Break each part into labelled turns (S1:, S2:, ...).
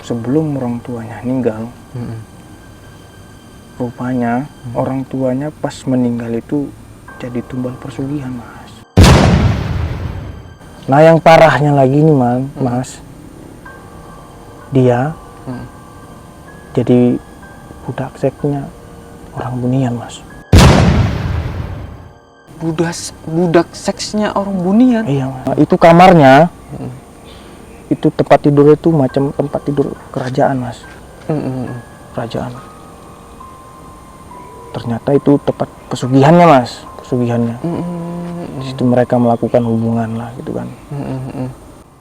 S1: sebelum orang tuanya meninggal, rupanya orang tuanya pas meninggal itu jadi tumbal persugihan, Mas. Nah, yang parahnya lagi nih, Mas, dia jadi budak seksnya orang Bunian, Mas.
S2: Budak seksnya orang Bunian?
S1: Iya, Mas. Nah, itu kamarnya, itu tempat tidur itu macam tempat tidur kerajaan, Mas. Kerajaan. Ternyata itu tempat pesugihannya, Mas. Pesugihannya. Di situ mereka melakukan hubungan lah, gitu kan.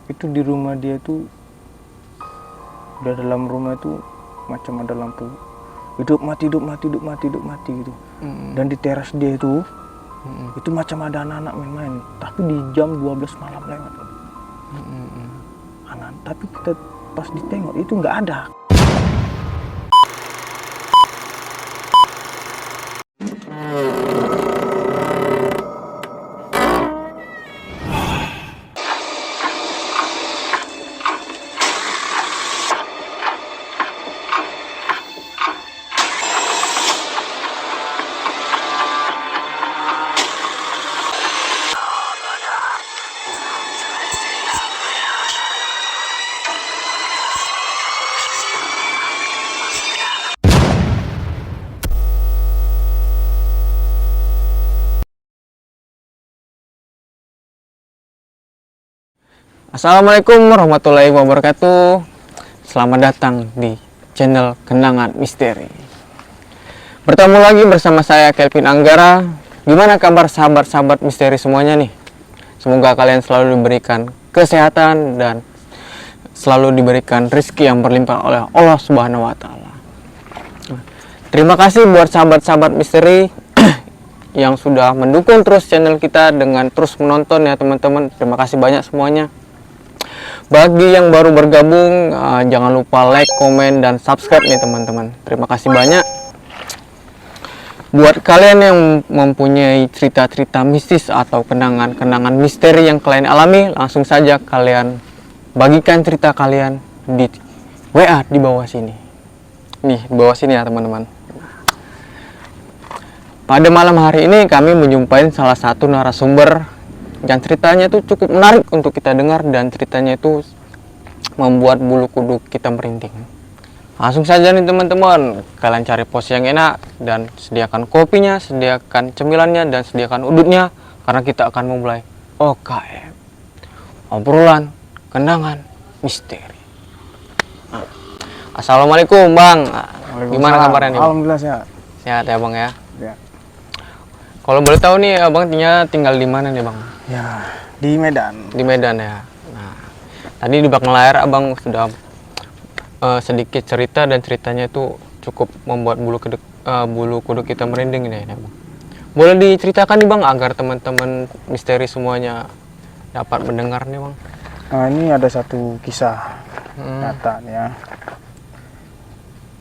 S1: Itu di rumah dia itu, udah dalam rumah itu macam ada lampu hidup mati gitu. Dan di teras dia itu macam ada anak-anak main-main, tapi di jam 12 malam lewat. Tapi kita pas ditengok itu nggak ada.
S2: Assalamualaikum warahmatullahi wabarakatuh. Selamat datang di channel Kenangan Misteri. Bertemu lagi bersama saya Kelvin Anggara. Gimana kabar sahabat-sahabat misteri semuanya nih? Semoga kalian selalu diberikan kesehatan dan selalu diberikan rezeki yang berlimpah oleh Allah Subhanahu wa Ta'ala. Terima kasih buat sahabat-sahabat misteri yang sudah mendukung terus channel kita dengan terus menonton ya teman-teman. Terima kasih banyak semuanya. Bagi yang baru bergabung, jangan lupa like, komen, dan subscribe nih teman-teman. Terima kasih banyak. Buat kalian yang mempunyai cerita-cerita mistis atau kenangan-kenangan misteri yang kalian alami, langsung saja kalian bagikan cerita kalian di WA di bawah sini. Nih, di bawah sini ya teman-teman. Pada malam hari ini kami menjumpai salah satu narasumber dan ceritanya itu cukup menarik untuk kita dengar, dan ceritanya itu membuat bulu kuduk kita merinding. Langsung saja nih teman-teman, kalian cari posisi yang enak dan sediakan kopinya, sediakan cemilannya, dan sediakan udutnya, karena kita akan memulai OKM, obrolan kenangan misteri. Assalamualaikum Bang. Gimana kabarnya nih?
S1: Alhamdulillah sehat.
S2: Sehat ya Bang ya.
S1: Ya.
S2: Kalau boleh tahu nih Abang tinggal di mana nih Bang?
S1: Ya, di Medan.
S2: Di Medan ya. Nah, tadi di belakang layar Abang sudah sedikit cerita, dan ceritanya itu cukup membuat bulu kuduk kita merinding nih Bang. Boleh diceritakan nih Bang agar teman-teman misteri semuanya dapat mendengar nih Bang.
S1: Nah, ini ada satu kisah nyata nih ya.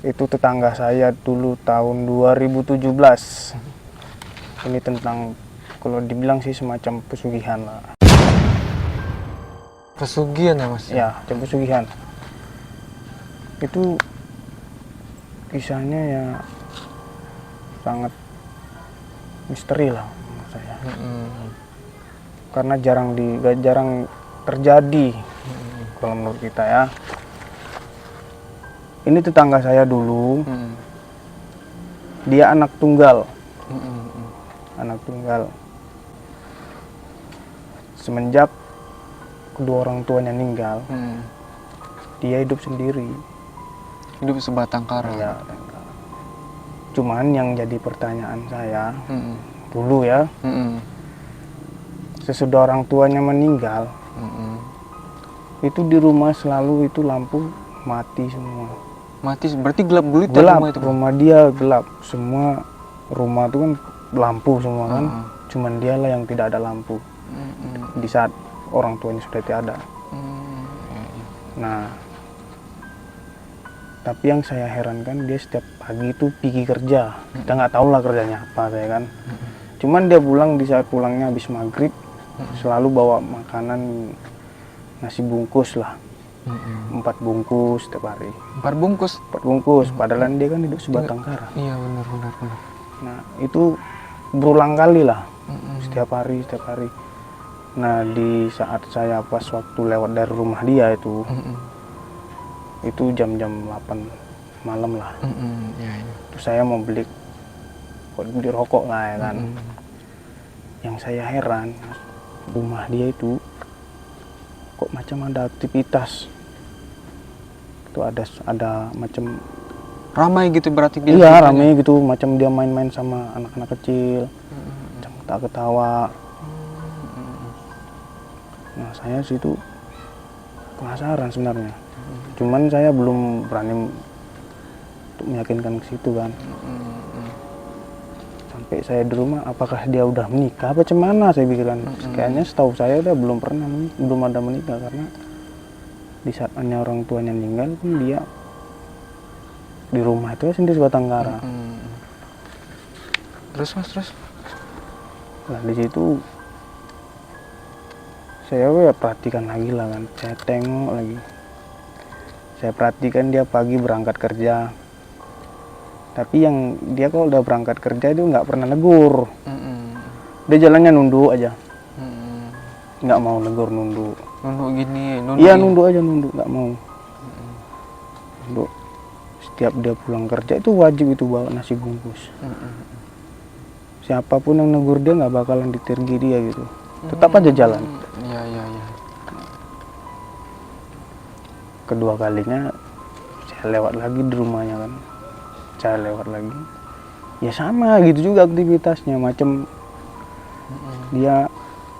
S1: Itu tetangga saya dulu tahun 2017. Ini tentang, kalau dibilang sih semacam pesugihan lah.
S2: Pesugihan ya Mas?
S1: Ya, macam pesugihan. Itu kisahnya ya sangat misteri lah menurut saya. Karena jarang terjadi kalau menurut kita ya. Ini tetangga saya dulu, dia anak tunggal. Anak tunggal. Semenjak kedua orang tuanya meninggal, dia hidup sendiri.
S2: Hidup sebatang kara.
S1: Ya, cuman yang jadi pertanyaan saya dulu ya, sesudah orang tuanya meninggal, itu di rumah selalu itu lampu mati semua.
S2: Mati, berarti gelap gulita
S1: Gelap,
S2: rumah itu?
S1: rumah dia gelap. Semua rumah itu kan lampu semua kan, cuman dialah yang tidak ada lampu di saat orang tuanya sudah tidak ada. Nah, tapi yang saya herankan, dia setiap pagi itu pergi kerja. Kita nggak tahu lah kerjanya apa saya kan. Cuman dia pulang, di saat pulangnya habis maghrib, selalu bawa makanan nasi bungkus lah. 4 bungkus setiap hari.
S2: 4 bungkus.
S1: 4 bungkus, padahal dia kan hidup sebatang kara.
S2: Iya, benar.
S1: Nah, itu berulang kali lah. Setiap hari. Nah, di saat saya pas waktu lewat dari rumah dia itu jam-jam 8 malam lah.
S2: Iya.
S1: Terus saya mau beli rokok lah ya kan. Yang saya heran, rumah dia itu kok macam ada aktivitas. Itu ada macam
S2: Ramai gitu berarti
S1: iya ramai gitu, macam dia main-main sama anak-anak kecil, macam ketawa. Nah, saya situ penasaran sebenarnya. Cuman saya belum berani untuk meyakinkan ke situ kan. Sampai saya di rumah, apakah dia udah menikah apa cemana, saya pikirkan. Kayaknya setahu saya udah belum ada menikah, karena di saat hanya orang tuanya meninggal pun dia di rumah itu sendiri sebatang kara.
S2: Terus.
S1: Nah, di situ saya perhatikan lagi lah kan, saya tengok lagi, saya perhatikan dia pagi berangkat kerja, tapi yang dia kalau udah berangkat kerja itu nggak pernah negur. Dia jalannya nunduk aja, nggak mau negur, nunduk
S2: Nunduk
S1: iya
S2: gini.
S1: nunduk aja, nggak mau nunduk. Setiap dia pulang kerja itu wajib itu bawa nasi bungkus. Siapapun yang negur dia nggak bakalan ditergi dia gitu, tetap aja jalan.
S2: Iya.
S1: Kedua kalinya saya lewat lagi di rumahnya kan, saya lewat lagi ya sama gitu juga aktivitasnya, macam dia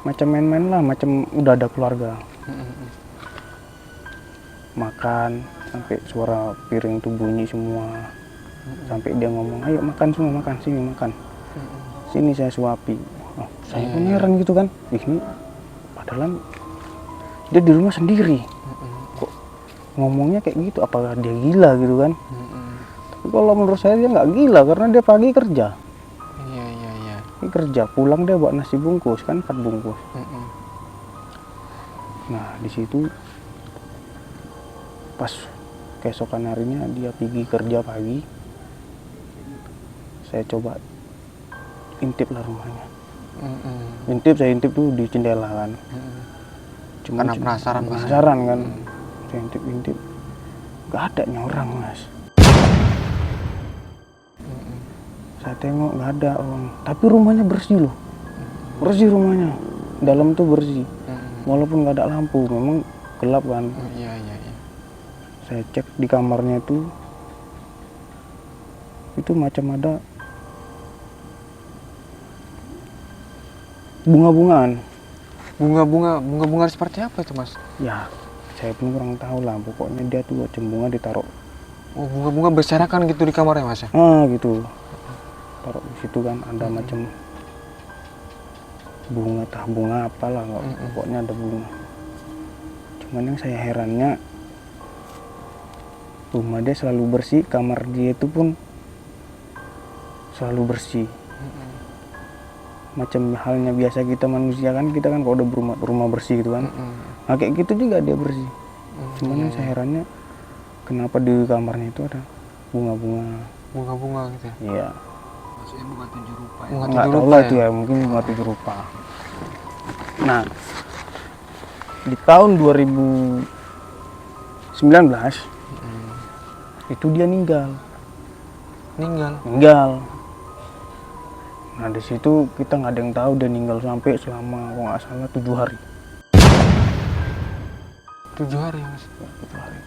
S1: macam main-main lah, macam udah ada keluarga. Makan sampai suara piring tuh bunyi semua, sampai dia ngomong, ayo makan semua, makan sini, makan sini, saya suapi. Saya pun heran gitu kan, ini padahal dia di rumah sendiri, kok ngomongnya kayak gitu, apakah dia gila gitu kan. Tapi kalau menurut saya dia nggak gila, karena dia pagi kerja.
S2: Iya.
S1: Dia kerja, pulang dia bawa nasi bungkus kan, 4 bungkus. Nah, di situ pas keesokan harinya dia pergi kerja pagi, saya coba intip lah rumahnya. Saya intip tuh di jendela kan.
S2: Karena penasaran
S1: kan. Saya intip, nggak ada nih orang, Mas. Saya tengok nggak ada orang, tapi rumahnya bersih loh, bersih rumahnya, dalam tuh bersih, walaupun nggak ada lampu, memang gelap kan.
S2: Iya.
S1: Saya cek di kamarnya itu macam ada bunga-bungaan.
S2: Bunga seperti apa itu, Mas?
S1: Ya, saya pun kurang tahu lah, pokoknya dia tuh macam bunga ditaruh.
S2: Oh, bunga berserakan gitu di kamarnya, Mas ya?
S1: Gitu, taruh di situ kan, ada macam bunga apalah, pokoknya ada bunga. Cuman yang saya herannya, rumah dia selalu bersih, kamar dia itu pun selalu bersih. Macam halnya biasa kita manusia kan, kita kan kalau udah rumah bersih gitu kan. Nah, kayak gitu juga dia bersih. Cuman yang saya herannya, kenapa di kamarnya itu ada bunga
S2: gitu ya?
S1: Iya.
S2: Maksudnya bunga 7 rupa ya?
S1: Nggak tahu lah itu ya, mungkin bunga 7 rupa. Nah, di tahun 2019 itu dia meninggal. Nah, di situ kita nggak ada yang tahu dia meninggal sampai selama kalau nggak salah 7 hari.
S2: 7 hari, Mas?
S1: 7 hari.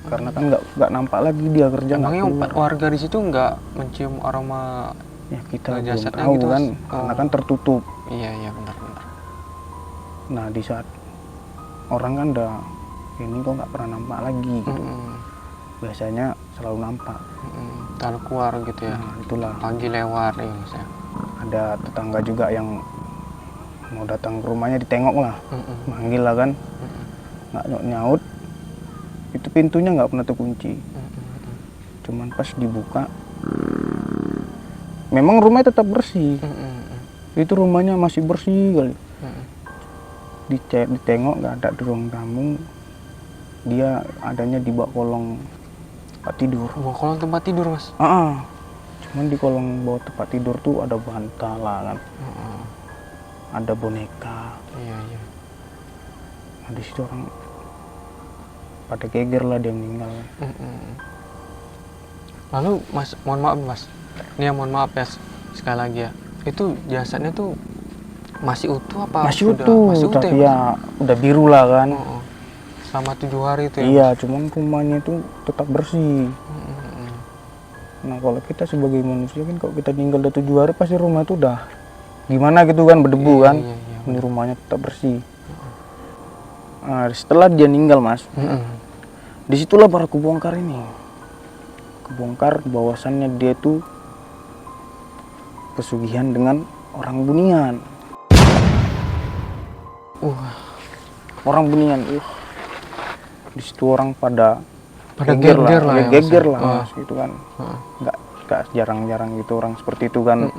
S1: Karena kan nggak nampak lagi dia kerja.
S2: Emangnya warga di situ nggak mencium aroma?
S1: Ya kita belum tahu
S2: gitu,
S1: kan,
S2: Mas?
S1: karena kan tertutup.
S2: Iya benar.
S1: Nah, di saat orang kan udah ini kok nggak pernah nampak lagi gitu. Biasanya selalu nampak.
S2: Selalu keluar gitu ya?
S1: Nah, itulah.
S2: Pagi lewat ya, Mas ya?
S1: Ada tetangga juga yang mau datang ke rumahnya, ditengok lah, manggil lah kan, nggak nyaut. Itu pintunya nggak pernah terkunci. Cuman pas dibuka, memang rumahnya tetap bersih. Itu rumahnya masih bersih kali. Ditengok nggak ada di ruang tamu, dia adanya di bawah kolong tempat tidur.
S2: Bawah kolong tempat tidur, Mas?
S1: Cuman di kolong bawah tempat tidur tuh ada bantal lah kan. Ada boneka.
S2: Iya.
S1: Nah, di situ orang pada geger lah dia meninggal kan.
S2: Lalu Mas, mohon maaf Mas, ini ya mohon maaf ya sekali lagi ya, itu jasadnya tuh masih utuh apa?
S1: Masih
S2: sudah,
S1: utuh,
S2: masih utuh
S1: tapi
S2: ya,
S1: ya udah biru lah kan.
S2: Selama 7 hari itu ya?
S1: Iya, cuman rumahnya itu tetap bersih. Nah kalau kita sebagai manusia kan, kalau kita tinggal udah 7 hari pasti rumah itu udah gimana gitu kan, berdebu kan. Ini rumahnya tetap bersih. Nah, setelah dia meninggal Mas, disitulah baru kebongkar ini. Kebongkar bahwasannya dia tuh pesugihan dengan orang Bunian. Orang Bunian. Di situ orang pada
S2: geger lah,
S1: geger lah Mas, gitu kan. Nggak jarang-jarang gitu orang seperti itu kan.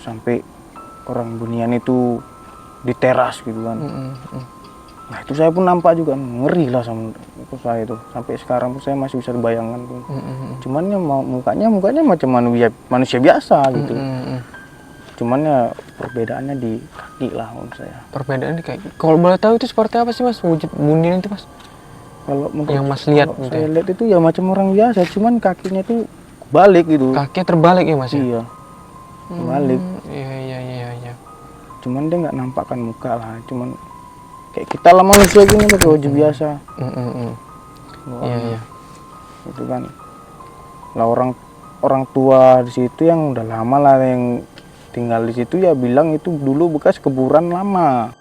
S1: Sampai orang Bunian itu di teras gitu kan. Nah itu saya pun nampak juga, ngeri lah sama saya itu. Sampai sekarang pun saya masih bisa bayangkan tuh. Cuman ya mukanya macam manusia biasa gitu. Cuman ya perbedaannya di kaki lah menurut saya.
S2: Perbedaan di kaki. Kalau boleh tahu itu seperti apa sih Mas, wujud Bunian itu Mas?
S1: Kalau
S2: yang Mas lihat,
S1: saya lihat itu ya macam orang biasa, cuman kakinya tuh balik gitu.
S2: Kakinya terbalik ya Mas?
S1: Iya. Balik.
S2: Iya.
S1: Cuman dia nggak nampakkan muka lah, cuman kayak kita lah manusia gini pakai baju biasa.
S2: Iya.
S1: Itu kan. Lah orang tua di situ yang udah lama lah yang tinggal di situ ya bilang itu dulu bekas kuburan lama.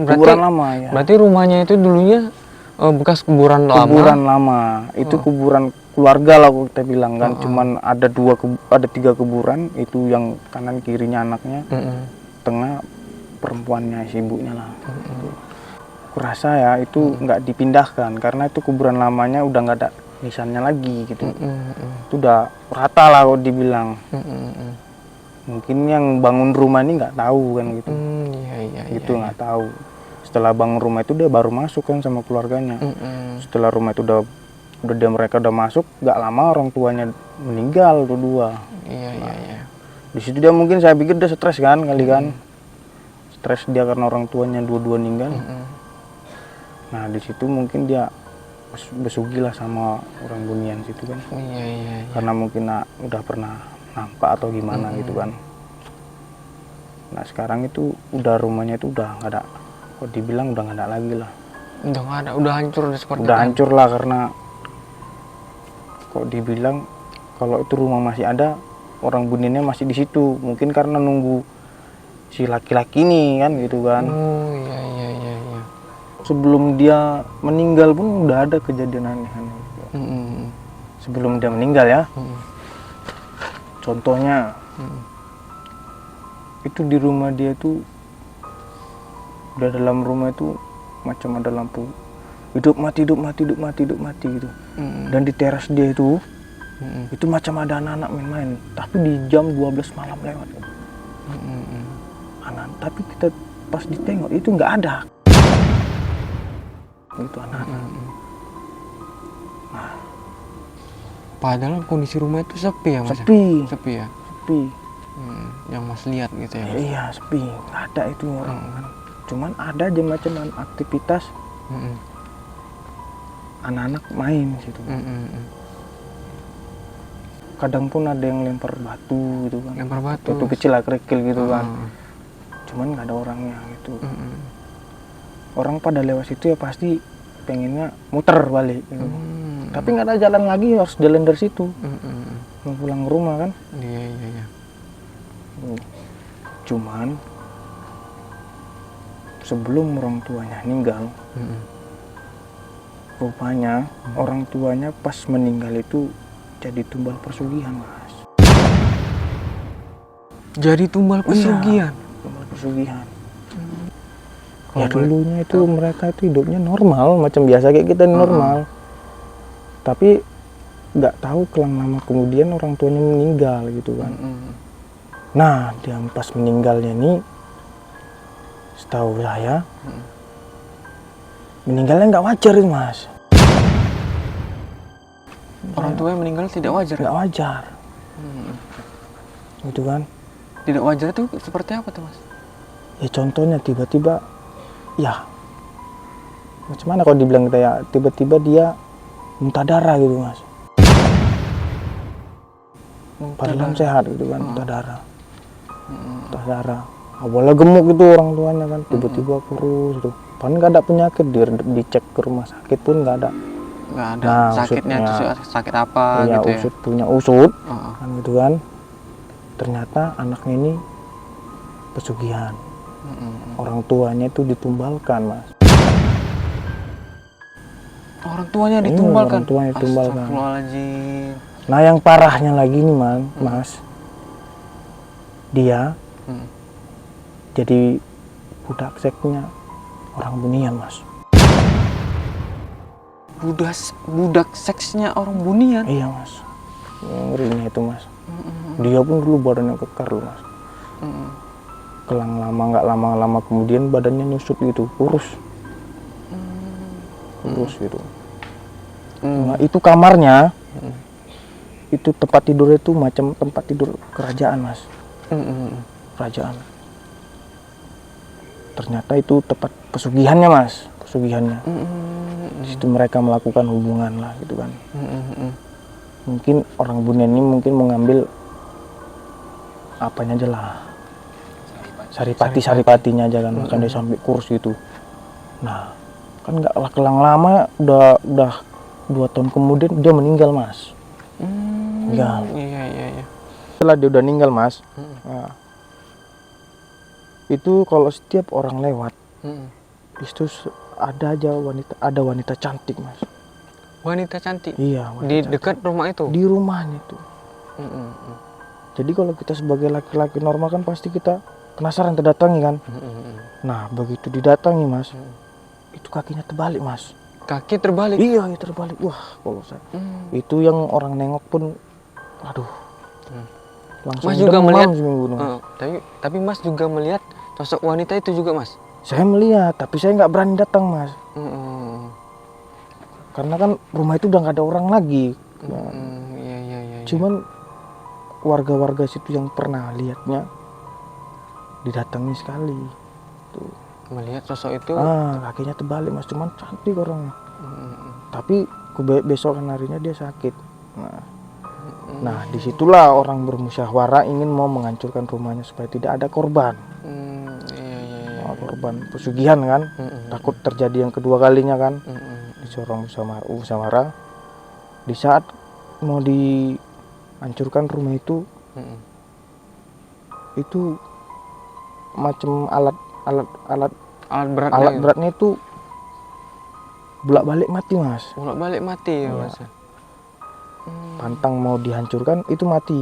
S1: Kuburan lama ya.
S2: Berarti rumahnya itu dulunya bekas kuburan lama.
S1: Kuburan lama. Itu kuburan keluarga lah kita bilang kan. Cuman ada 3 kuburan, itu yang kanan kirinya anaknya, tengah perempuannya, si ibunya lah. Kurasa ya itu nggak dipindahkan karena itu kuburan lamanya udah nggak ada nisannya lagi gitu. Itu udah rata lah kalau dibilang. Mungkin yang bangun rumah ini nggak tahu kan gitu. Gitu nggak tahu. Setelah bangun rumah itu dia baru masuk kan sama keluarganya. Setelah rumah itu mereka udah masuk, nggak lama orang tuanya meninggal tuh 2.
S2: Iya.
S1: Di situ dia mungkin saya pikir dia stres kan kali kan. Stres dia karena orang tuanya 2 meninggal. Nah di situ mungkin dia besugi lah sama orang Bunian situ kan.
S2: Iya.
S1: Karena mungkin udah pernah nampak atau gimana gitu kan. Nah sekarang itu udah rumahnya itu udah nggak ada, kok dibilang udah nggak ada lagi lah.
S2: Udah nggak ada, udah hancur seperti itu.
S1: Udah hancur lah karena kok dibilang kalau itu rumah masih ada, orang Buniannya masih di situ. Mungkin karena nunggu si laki-laki ini kan gitu kan.
S2: Iya.
S1: Sebelum dia meninggal pun udah ada kejadian aneh-aneh. Sebelum dia meninggal ya. Contohnya itu di rumah dia itu udah dalam rumah itu macam ada lampu hidup mati gitu. Dan di teras dia itu macam ada anak-anak main-main, tapi di jam 12 malam lewat. Tapi kita pas ditengok itu nggak ada. Itu anak-anak. Nah,
S2: padahal kondisi rumah itu sepi ya Mas?
S1: Sepi.
S2: Yang Mas lihat gitu ya Mas?
S1: Iya sepi, nggak ada itu orang. Cuman ada aja macam aktivitas anak-anak main situ. Kadang pun ada yang lempar batu gitu kan.
S2: Lempar batu.
S1: Batu kecil lah, kerikil gitu kan. Cuman nggak ada orangnya gitu. Orang pada lewat situ ya pasti pengennya muter balik gitu. Tapi nggak ada jalan lagi, harus jalan dari situ. Mau pulang ke rumah kan.
S2: Iya.
S1: Cuman sebelum orang tuanya meninggal, rupanya orang tuanya pas meninggal itu jadi tumbal pesugihan Mas.
S2: Jadi tumbal pesugihan?
S1: Iya, tumbal pesugihan. Ya dulunya itu mereka itu hidupnya normal, macam biasa kayak kita normal. Tapi nggak tahu kelang lama kemudian orang tuanya meninggal gitu kan. Nah dia pas meninggalnya ini, setahu saya meninggalnya nggak wajar itu mas.
S2: Orang tua yang meninggal tidak wajar.
S1: Nggak wajar. Gitu kan.
S2: Tidak wajar itu seperti apa tuh mas?
S1: Ya contohnya tiba-tiba, ya macam mana kalau dibilang kita ya, tiba-tiba dia muntah darah gitu mas. Padahal sehat gitu kan, muntah darah. Muntah darah. Awalnya gemuk gitu orang tuanya kan, tiba-tiba kurus gitu. Padahal nggak ada penyakit, dicek ke rumah sakit pun nggak ada.
S2: Nggak ada.
S1: Nah,
S2: Sakitnya itu sakit apa
S1: iya,
S2: gitu ya?
S1: usut punya usut,
S2: Oh.
S1: kan gitu kan. Ternyata anaknya ini pesugihan. Orang tuanya itu ditumbalkan mas.
S2: Orang tuanya ditumbalkan?
S1: Orang tuanya ditumbalkan.
S2: Astagfirullahaladzim.
S1: Nah yang parahnya lagi nih mas, dia jadi budak seksnya orang Bunian mas.
S2: Budak seksnya orang Bunian?
S1: Iya mas, ngerinya itu mas. Dia pun dulu badannya kekar loh mas. Kelang lama nggak lama kemudian badannya nyusut gitu, kurus gitu. Nah itu kamarnya, itu tempat tidurnya itu macam tempat tidur kerajaan mas. Kerajaan. Ternyata itu tempat pesugihannya mas, pesugihannya. Di situ mereka melakukan hubungan lah gitu kan. Mungkin orang Bunian ini mungkin mengambil apanya aja lah, saripatinya aja kan, makanya dia sampai kurus gitu. Nah kan nggak kelang lama, udah 2 tahun kemudian dia meninggal mas. Meninggal.
S2: Iya.
S1: Setelah dia udah meninggal mas, nah, itu kalau setiap orang lewat itu ada wanita cantik mas.
S2: Wanita cantik?
S1: Iya,
S2: di dekat rumah itu?
S1: Di rumahnya itu. Jadi kalau kita sebagai laki-laki normal kan pasti kita penasaran terdatangi kan. Nah begitu didatangi mas, itu kakinya terbalik mas.
S2: Kaki terbalik?
S1: Iya terbalik. Wah kalau saya itu yang orang nengok pun aduh langsung
S2: mas juga melihat
S1: seminggu,
S2: tapi mas juga melihat sosok wanita itu juga mas?
S1: Saya melihat tapi saya nggak berani datang mas. Karena kan rumah itu udah nggak ada orang lagi.
S2: Iya.
S1: Cuman warga-warga situ yang pernah lihatnya didatangi sekali tuh.
S2: Melihat sosok itu?
S1: Kakinya terbalik mas, cuman cantik orangnya. Tapi besokan harinya dia sakit. Nah disitulah orang bermusyawarah ingin mau menghancurkan rumahnya supaya tidak ada korban.
S2: Iya.
S1: Korban pesugihan kan, takut terjadi yang kedua kalinya kan. Disuruh musyawarah. Di saat mau dihancurkan rumah itu, itu macam alat beratnya itu bolak-balik mati mas.
S2: Bolak-balik mati ya mas.
S1: Pantang mau dihancurkan itu mati.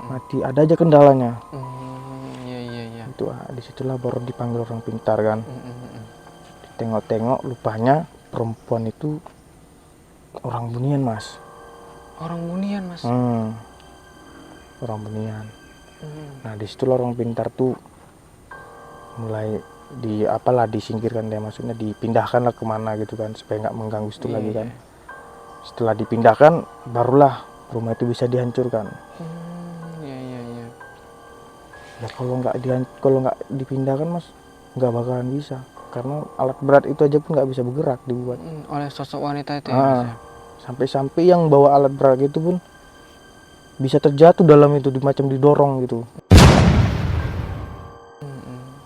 S1: Mati, ada aja kendalanya.
S2: Iya.
S1: Itu disitulah baru dipanggil orang pintar kan. Tengok-tengok rupanya perempuan itu orang Bunian mas.
S2: Orang Bunian mas?
S1: Orang Bunian. Nah disitulah orang pintar tuh mulai disingkirkan dia, maksudnya dipindahkan lah kemana gitu kan supaya nggak mengganggu situ lagi kan. Setelah dipindahkan barulah rumah itu bisa dihancurkan.
S2: Iya.
S1: Ya kalau nggak dipindahkan mas nggak bakalan bisa. Karena alat berat itu aja pun nggak bisa bergerak dibuat
S2: oleh sosok wanita itu ya.
S1: Sampai yang bawa alat berat itu pun bisa terjatuh dalam itu, macam didorong gitu.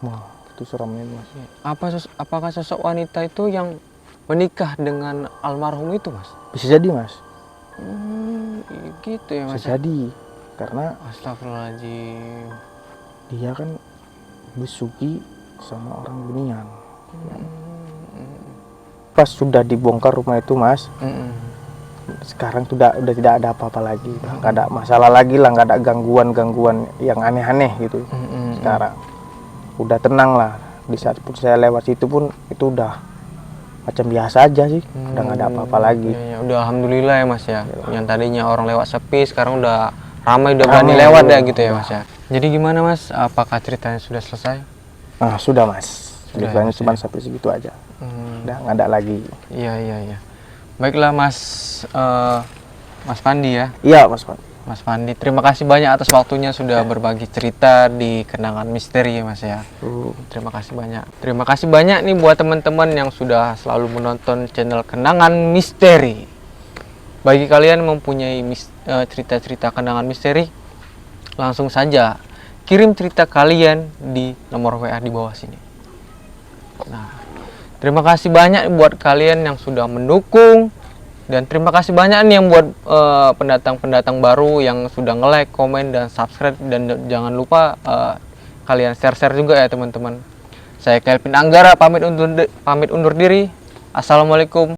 S1: Wah itu seramnya mas.
S2: Apakah sosok wanita itu yang menikah dengan almarhum itu mas?
S1: Bisa jadi mas.
S2: Gitu ya mas.
S1: Bisa jadi karena
S2: Astagfirullahaladzim.
S1: Dia kan besugi sama orang Bunian. Pas sudah dibongkar rumah itu mas, sekarang udah tidak ada apa-apa lagi, nggak ada masalah lagi lah, nggak ada gangguan yang aneh-aneh gitu. Sekarang udah tenang lah. Di saat pun saya lewat situ pun itu udah macam biasa aja sih, udah nggak ada apa-apa lagi.
S2: Ya, udah alhamdulillah ya mas ya. Yang tadinya orang lewat sepi sekarang udah ramai, udah berani lewat ya gitu ya mas ya. Jadi gimana mas, apakah ceritanya sudah selesai?
S1: Sudah mas. Ceritanya cuma sampai segitu aja. nggak ada lagi.
S2: Iya. Baiklah Mas Pandi ya.
S1: Iya Mas Pak.
S2: Mas Pandi, terima kasih banyak atas waktunya sudah berbagi cerita di Kenangan Misteri ya Mas ya. Terima kasih banyak. Terima kasih banyak nih buat teman-teman yang sudah selalu menonton channel Kenangan Misteri. Bagi kalian mempunyai cerita-cerita kenangan misteri, langsung saja kirim cerita kalian di nomor WA di bawah sini. Nah, terima kasih banyak buat kalian yang sudah mendukung. Dan terima kasih banyak nih yang buat pendatang-pendatang baru yang sudah nge-like, komen, dan subscribe. Dan jangan lupa kalian share-share juga ya teman-teman. Saya Kelvin Anggara pamit undur diri. Assalamualaikum.